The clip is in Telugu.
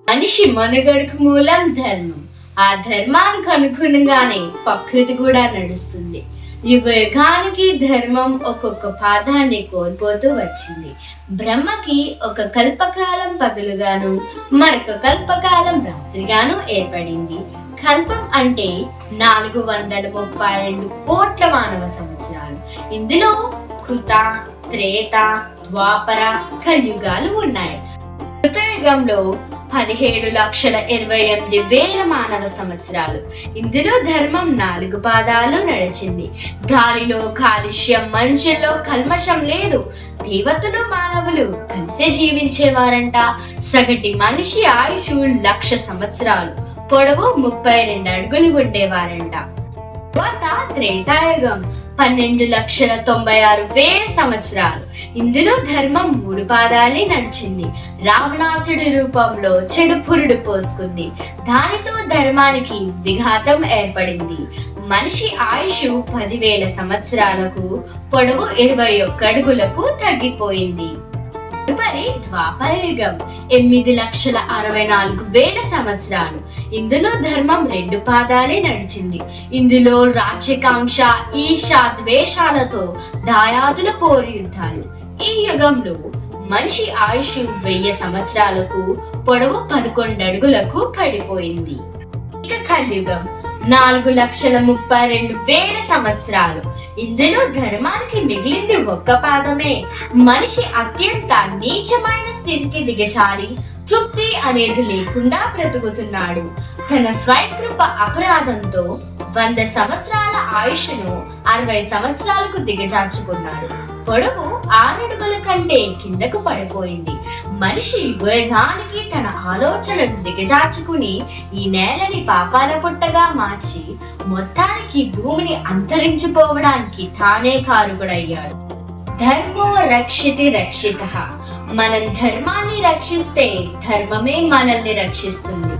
మనిషి మనుగడకు మూలం ధర్మం. ఆ ధర్మానికి అనుగుణంగానే ప్రకృతి కూడా నడుస్తుంది. యుగ యుగానికి ధర్మం ఒక్కొక్క పాదాన్ని కోల్పోతూ వచ్చింది. బ్రహ్మకి ఒక కల్పకాలం పగలుగాను మరొక కల్పకాలం రాత్రిగాను ఏర్పడింది. కల్పం అంటే 432 కోట్ల మానవ సంవత్సరాలు. ఇందులో కృత, త్రేత, ద్వాపర, కలియుగాలు ఉన్నాయి. కృతయుగంలో 17,28,000 మానవ సంవత్సరాలు. ఇందులో ధర్మం 4 పాదాలు నడిచింది. గాలిలో కాలుష్యం, మనుషుల్లో కల్మషం లేదు. దేవతలు మానవులు కలిసే జీవించేవారంట. సగటి మనిషి ఆయుష్ 1,00,000 సంవత్సరాలు, పొడవు 32 అడుగులు ఉండేవారంట. తర్వాత త్రేతాయుగం 12,96,000 సంవత్సరాలు. ఇందులో ధర్మం 3 పాదాలే నడిచింది. రావణాసుడి రూపంలో చెడు పురుడు పోసుకుంది. దానితో ధర్మానికి విఘాతం ఏర్పడింది. మనిషి ఆయుష్ 10,000 సంవత్సరాలకు, పొడవు 21 అడుగులకు తగ్గిపోయింది. తదుపరి ద్వాపరయుగం 8,64,000 సంవత్సరాలు. ఇందులో ధర్మం 2 పాదాలే నడిచింది. ఇందులో రాజ్యకాంక్ష, ఈర్ష, ద్వేషాలతో దాయాదుల పోరు యుద్ధాలు. ఈ యుగంలో మనిషి ఆయుష్ 1000 సంవత్సరాలకు, పొడవు 11 అడుగులకు పడిపోయింది. ఇక కలియుగం 4,32,000 సంవత్సరాలు. ఇందులో ధర్మానికి మిగిలింది 1 పాదమే. మనిషి అత్యంత నీచమైన స్థితికి దిగజారి తృప్తి అనేది లేకుండా బ్రతుకుతున్నాడు. తన స్వయంకృప అపరాధంతో 100 సంవత్సరాల ఆయుష్ను 60 సంవత్సరాలకు దిగజార్చుకున్నాడు. పొడవు 6 అడుగుల కంటే కిందకు పడిపోయింది. మనిషి యుగానికి తన ఆలోచనలను దిగజార్చుకుని ఈ నేలని పాపాల పుట్టగా మార్చి మొత్తానికి భూమిని అంతరించిపోవడానికి తానే కారకుడయ్యాడు. ధర్మో రక్షితి రక్షితః. మనం ధర్మాన్ని రక్షిస్తే ధర్మమే మనల్ని రక్షిస్తుంది.